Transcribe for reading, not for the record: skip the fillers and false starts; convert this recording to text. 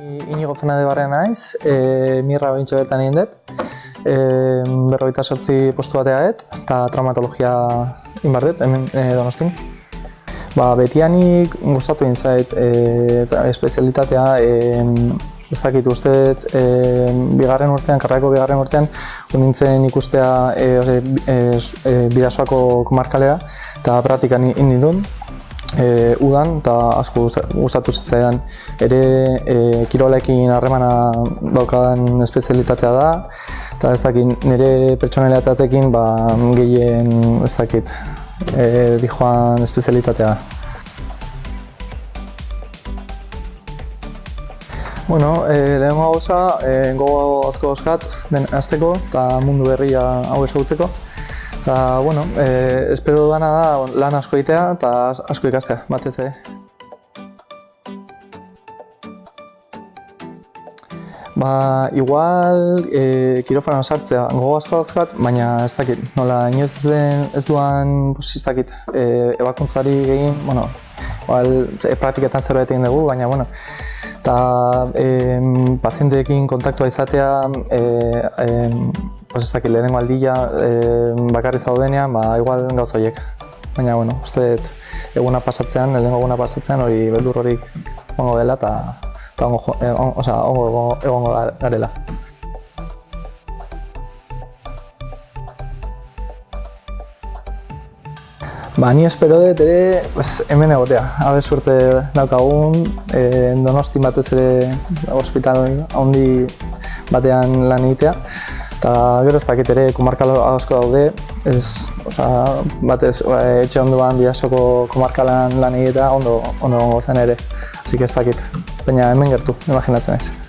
Inigo Fernandez naiz, mirra bintxe bertan egin dut, 48 postu bateaet, eta traumatologia inbar dut, hemen Donostin. Betianik gustatu egin zait espezialitatea, ez dakit usteet, bigarren urtean, karrerako bigarren urtean, nintzen ikustea Bidasoako komarkalera, eta praktikan nindun. Udan, eta asko gustatu zitzaidan. Ere kirolekin harremana daukadan espezialitatea da, eta ez dakit nire pertsonalitateekin gehien ez dakit dijoan espezialitatea da. Lehenengo gauza, gogo asko dauzkat den hasteko eta mundu berria hau ezagutzeko. Eta, espero dudana da lan asko egitea eta asko ikastea, batez ere. Igual kirofanan sartzea gogo asko dauzkat, baina ez dakit, nola inoiz ez duan, ez dakit, ebakuntzari egin, praktiketan zerbait egin dugu, baina, eta pazienteekin kontaktua izatea, ez dakit, lehenengo aldia bakarrik zaudenean, igual gauza horiek. Baina, uste eguna pasatzean, lehenengo eguna pasatzean, hori beldur horik ongo dela eta ongo egongo garela. Ni espero dut ere hemen egotea. Habe suerte daukagun, Donostin batez ere ospital handi batean lan egitea. Eta gero ez dakit ere komarkal asko daude, batez etxe ondoan Bidasoko komarkalan lan egitea ondo zen ere. Así que ez dakit, baina hemen gertu, imaginatzen naiz.